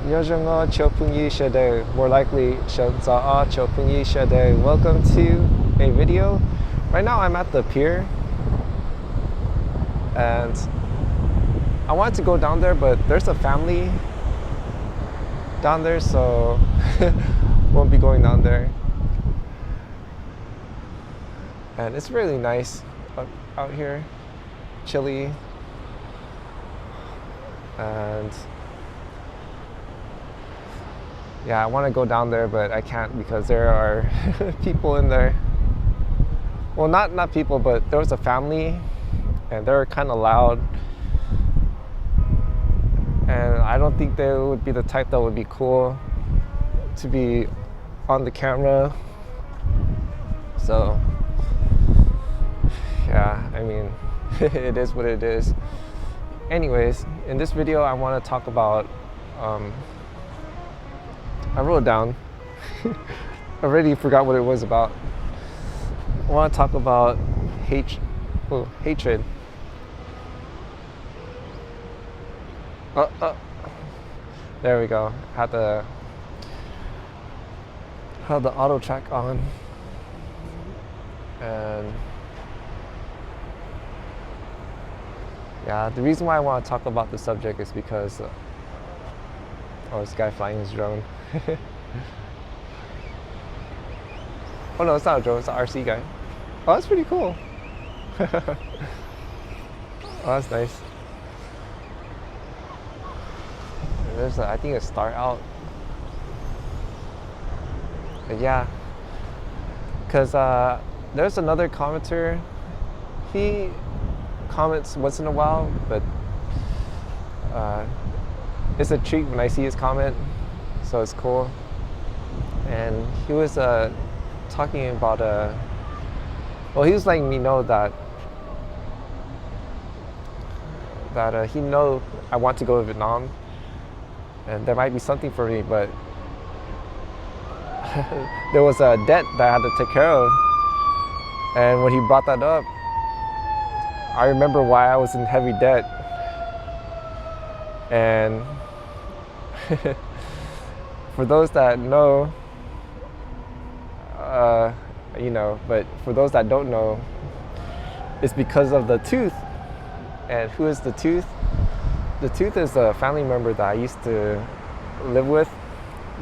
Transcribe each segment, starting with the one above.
Yojongho Chopunyi Shade, more likely Shonza'a Chopunyi Shade. Welcome to a video. Right now I'm at the pier and I wanted to go down there, but there's a family down there, so won't be going down there. And it's really nice out here, chilly, and yeah, I want to go down there, but I can't because there are people in there. Well, not people, but there was a family and they were kind of loud, and I don't think they would be the type that would be cool to be on the camera. So yeah, I mean, it is what it is. Anyways, in this video I want to talk about I wrote it down. I already forgot what it was about. I want to talk about hatred. There we go. Had the auto track on, and yeah, the reason why I want to talk about the subject is because oh, this guy flying his drone. Oh no, it's not a drone, it's an RC guy. Oh, that's pretty cool. Oh, that's nice. There's I think a star out. But yeah, because there's another commenter. He comments once in a while, but it's a treat when I see his comment, so it's cool. And he was talking about well, he was letting me know that he know I want to go to Vietnam and there might be something for me, but there was a debt that I had to take care of. And when he brought that up, I remember why I was in heavy debt. And for those that know, you know, but for those that don't know, it's because of the tooth. And who is the tooth? The tooth is a family member that I used to live with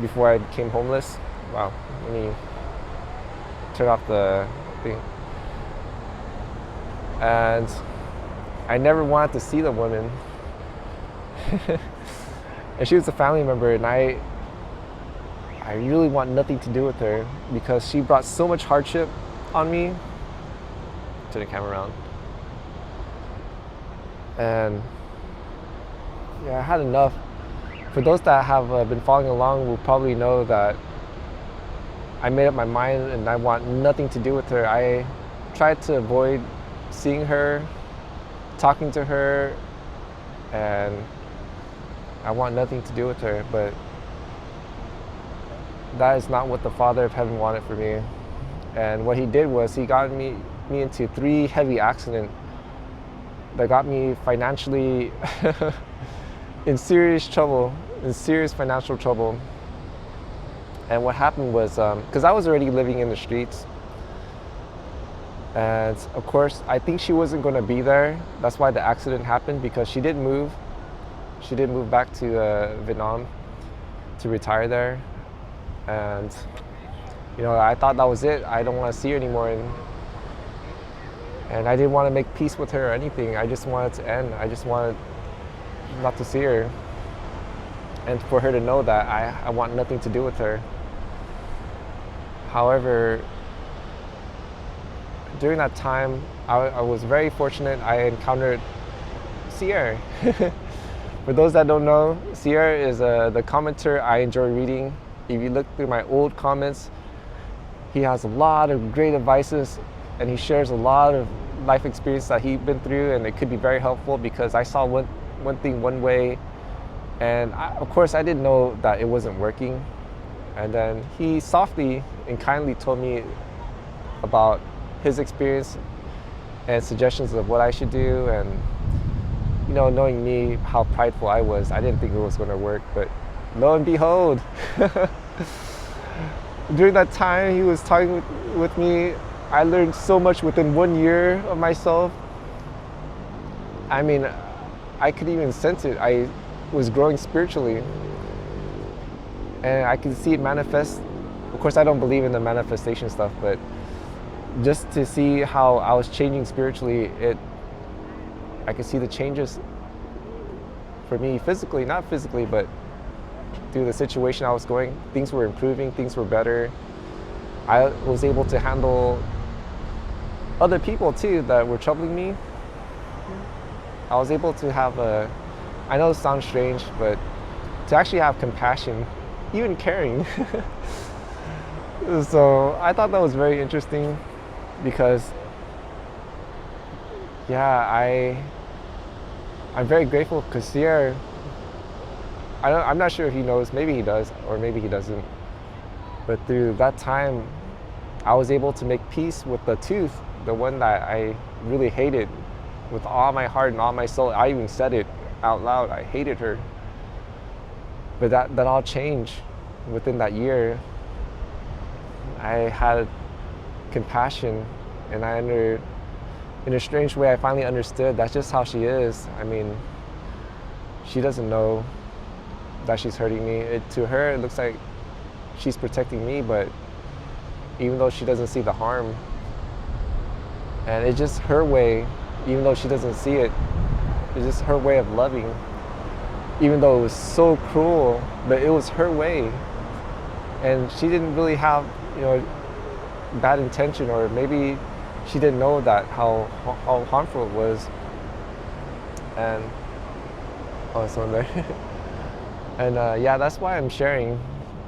before I became homeless. Wow, let me turn off the thing. And I never wanted to see the woman. And she was a family member, and I really want nothing to do with her because she brought so much hardship on me. Turn the camera around. And yeah, I had enough. For those that have been following along will probably know that I made up my mind and I want nothing to do with her. I tried to avoid seeing her, talking to her, and I want nothing to do with her, but that is not what the Father of Heaven wanted for me. And what he did was he got me into 3 heavy accidents that got me financially in serious trouble, in serious financial trouble. And what happened was, because I was already living in the streets, and of course I think she wasn't going to be there. That's why the accident happened, because she did move. She did move back to Vietnam to retire there. And you know, I thought that was it. I don't want to see her anymore, and I didn't want to make peace with her or anything. I just wanted to end. I just wanted not to see her, and for her to know that I want nothing to do with her. However, during that time, I was very fortunate. I encountered Sierra. For those that don't know, Sierra is the commenter I enjoy reading. If you look through my old comments, he has a lot of great advices, and he shares a lot of life experience that he's been through, and it could be very helpful because I saw one thing one way, and of course I didn't know that it wasn't working. And then he softly and kindly told me about his experience and suggestions of what I should do. And you know, knowing me, how prideful I was, I didn't think it was going to work, but lo and behold, during that time he was talking with me, I learned so much within 1 year of myself. I mean, I could even sense it. I was growing spiritually, and I could see it manifest. Of course, I don't believe in the manifestation stuff, but just to see how I was changing spiritually, I could see the changes for me physically, not physically, but through the situation I was going. Things were improving, things were better. I was able to handle other people too that were troubling me. I was able to have I know it sounds strange, but to actually have compassion, even caring. So I thought that was very interesting because, yeah, I'm very grateful because Sierra, I'm not sure if he knows, maybe he does, or maybe he doesn't. But through that time, I was able to make peace with the tooth, the one that I really hated with all my heart and all my soul. I even said it out loud, I hated her. But that all changed within that year. I had compassion, and in a strange way, I finally understood that's just how she is. I mean, she doesn't know that she's hurting me. To her, it looks like she's protecting me, but even though she doesn't see the harm, and it's just her way, even though she doesn't see it, it's just her way of loving. Even though it was so cruel, but it was her way. And she didn't really have, bad intention, or maybe she didn't know that how harmful it was. And it's on there. And that's why I'm sharing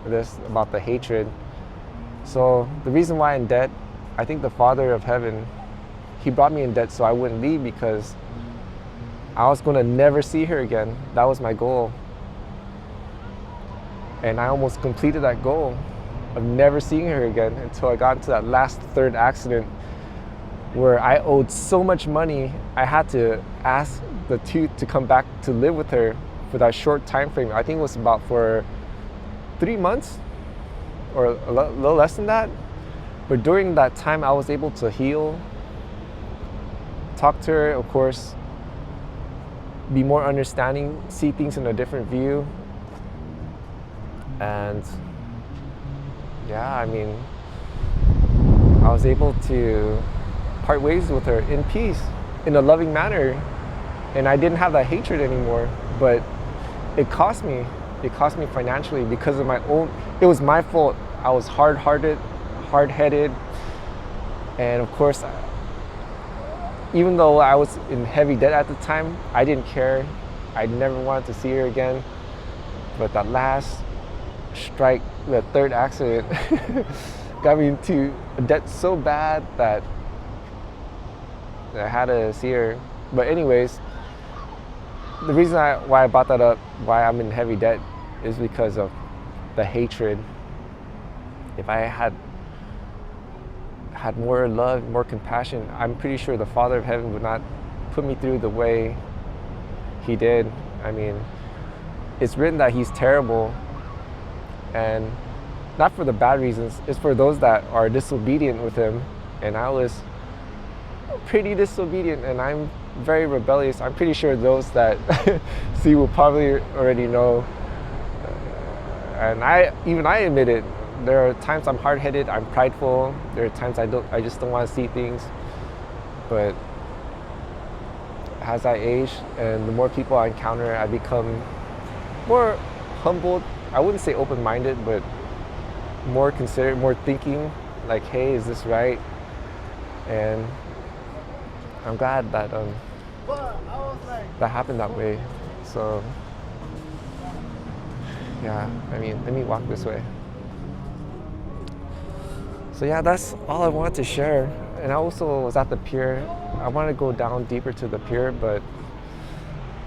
this about the hatred. So the reason why I'm in debt, I think the Father of Heaven, he brought me in debt so I wouldn't leave, because I was going to never see her again. That was my goal. And I almost completed that goal of never seeing her again until I got into that last third accident where I owed so much money. I had to ask the tooth to come back to live with her for that short time frame. I think it was about for 3 months or a little less than that. But during that time, I was able to heal, talk to her, of course, be more understanding, see things in a different view. And I mean, I was able to part ways with her in peace, in a loving manner. And I didn't have that hatred anymore, but it cost me. It cost me financially because of it was my fault. I was hard-hearted, hard-headed. And of course, even though I was in heavy debt at the time, I didn't care. I never wanted to see her again. But that last strike, the third accident, got me into a debt so bad that I had to see her. But anyways, the reason why I brought that up, why I'm in heavy debt, is because of the hatred. If I had more love, more compassion, I'm pretty sure the Father of Heaven would not put me through the way he did. I mean, it's written that he's terrible, and not for the bad reasons, it's for those that are disobedient with him. And I was pretty disobedient, and I'm very rebellious. I'm pretty sure those that see will probably already know. And I admit it. There are times I'm hard-headed, I'm prideful. There are times I just don't want to see things. But as I age and the more people I encounter, I become more humbled. I wouldn't say open-minded, but more considerate, more thinking, like, hey, is this right? And I'm glad that that happened that way. So I mean, let me walk this way. So that's all I wanted to share. And I also was at the pier. I wanted to go down deeper to the pier, but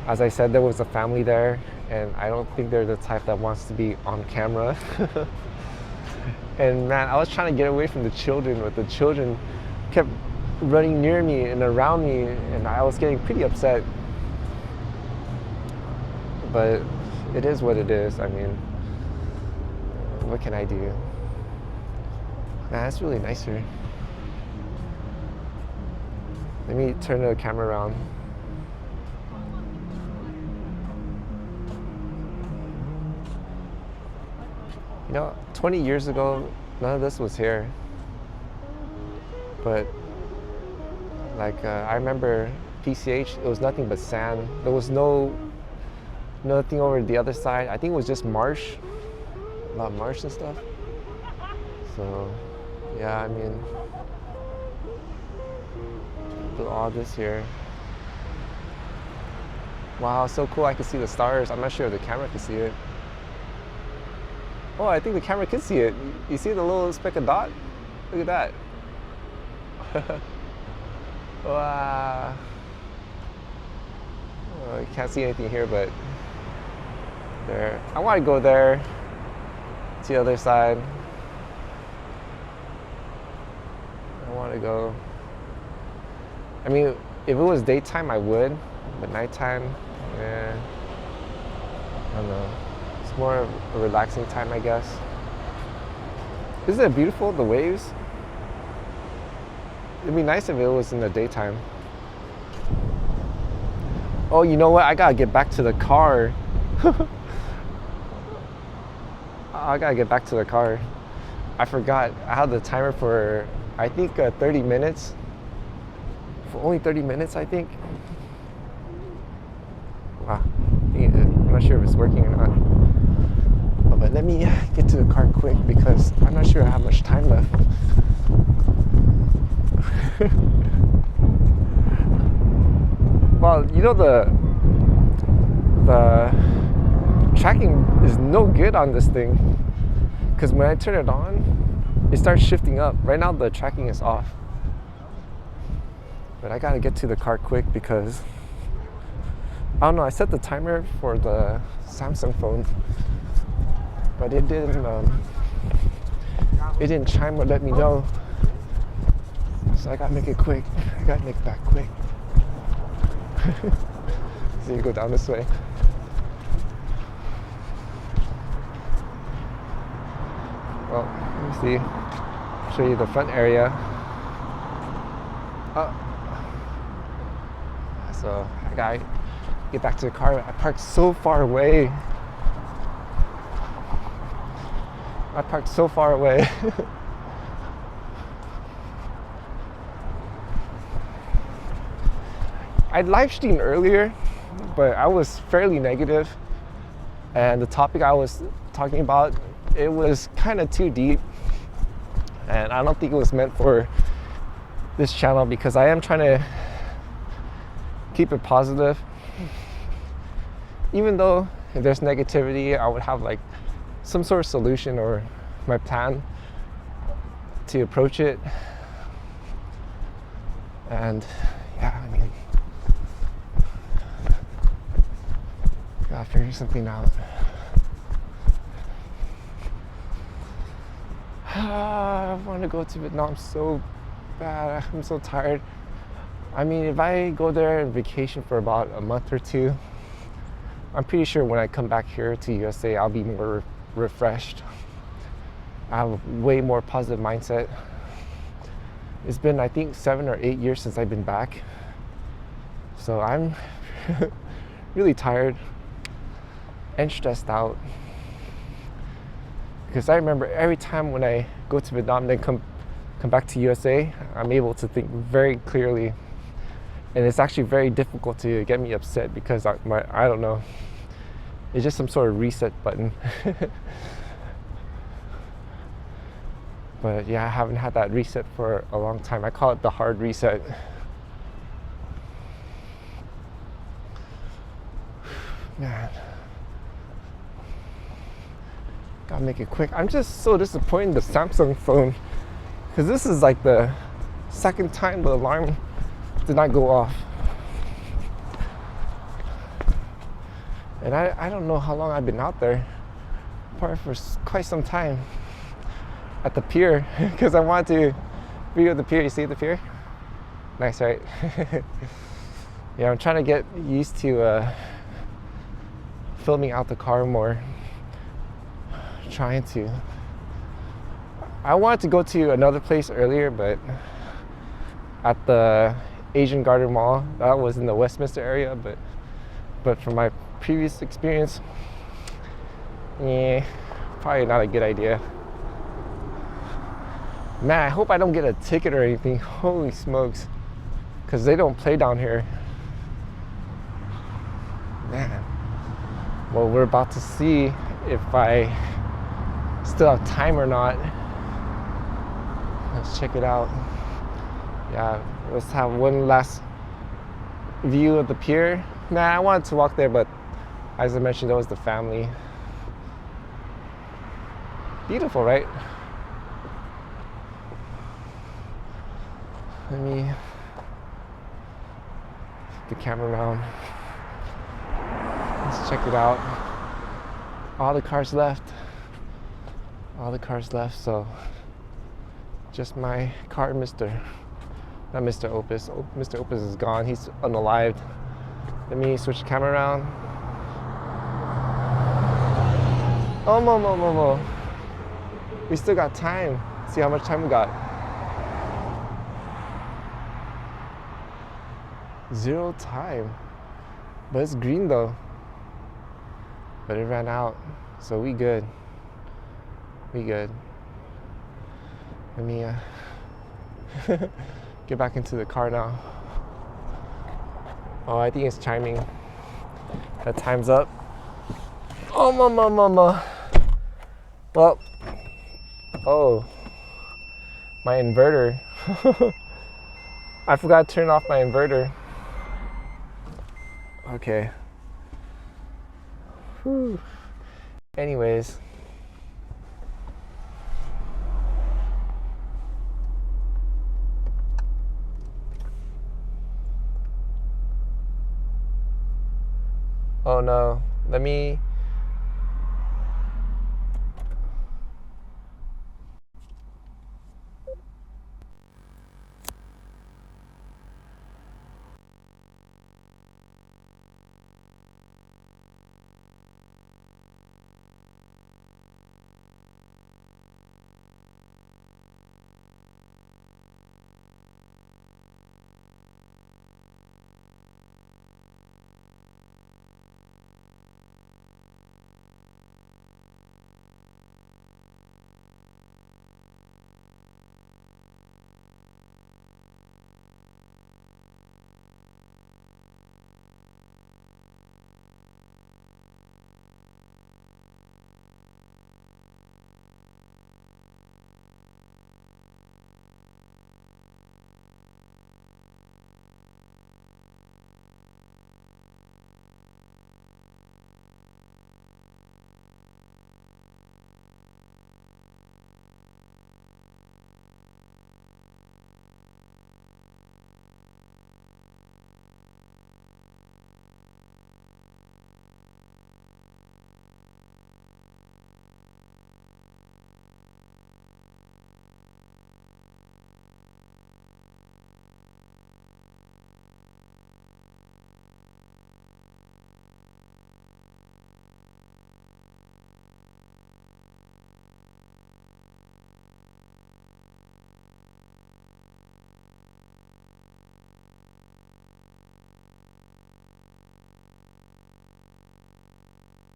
as I said, there was a family there, and I don't think they're the type that wants to be on camera. And man, I was trying to get away from the children, but the children kept running near me and around me, and I was getting pretty upset. But it is what it is. I mean, What can I do? Nah, that's really nice here. Let me turn the camera around. You know, 20 years ago, none of this was here. But like, I remember PCH, it was nothing but sand. There was nothing over the other side. I think it was just marsh, a lot of marsh and stuff. So, yeah, I mean, all this here. Wow, so cool, I can see the stars. I'm not sure if the camera can see it. Oh, I think the camera can see it. You see the little speck of dot? Look at that. Wow. Oh, you can't see anything here, but there. I want to go there to the other side. I want to go. I mean, if it was daytime, I would, but nighttime, yeah, I don't know. It's more of a relaxing time, I guess. Isn't it beautiful, the waves? It'd be nice if it was in the daytime. Oh, you know what? I gotta get back to the car. I gotta get back to the car. I forgot. I had the timer for, I think, 30 minutes. For only 30 minutes, I think. Wow. I'm not sure if it's working or not. Oh, but let me get to the car quick because I'm not sure I have much time left. Well, you know, the tracking is no good on this thing because when I turn it on, it starts shifting up. Right now the tracking is off. But I gotta get to the car quick because I don't know, I set the timer for the Samsung phone, but it didn't chime or let me know. So I gotta make it quick. I gotta make it back quick. So you go down this way. Well, let me see. Show you the front area. So I gotta get back to the car. I parked so far away. I live streamed earlier, but I was fairly negative, and the topic I was talking about, it was kind of too deep, and I don't think it was meant for this channel because I am trying to keep it positive. Even though if there's negativity, I would have like some sort of solution or my plan to approach it. And yeah, I mean, gotta figure something out. I want to go to Vietnam so bad. I'm so tired. I mean, if I go there on vacation for about a month or two, I'm pretty sure when I come back here to USA, I'll be more refreshed. I have a way more positive mindset. It's been, I think, 7 or 8 years since I've been back. So I'm really tired and stressed out. Because I remember every time when I go to Vietnam, then come back to USA, I'm able to think very clearly. And it's actually very difficult to get me upset because I don't know, it's just some sort of reset button. But yeah, I haven't had that reset for a long time. I call it the hard reset. Man, gotta make it quick. I'm just so disappointed in the Samsung phone because this is like the second time the alarm did not go off. And I don't know how long I've been out there, probably for quite some time at the pier because I wanted to video the pier. You see the pier? Nice, right? Yeah, I'm trying to get used to filming out the car more. Trying to. I wanted to go to another place earlier, but at the Asian Garden Mall, that was in the Westminster area, but from my previous experience, yeah, probably not a good idea. Man, I hope I don't get a ticket or anything. Holy smokes, because they don't play down here. Man, well, we're about to see if I still have time or not. Let's check it out. Yeah, let's have one last view of the pier. Man, I wanted to walk there, but as I mentioned, that was the family. Beautiful, right? Let me flip the camera around. Let's check it out. All the cars left. All the cars left, so just my car, not Mr. Opus. Mr. Opus is gone. He's unalived. Let me switch the camera around. Oh, mo. We still got time. See how much time we got. 0 time. But it's green though. But it ran out. So we good. We good. Let me get back into the car now. Oh, I think it's chiming. That time's up. Oh, mama. Well, oh, my inverter. I forgot to turn off my inverter. Okay. Whew. Anyways. Oh no, let me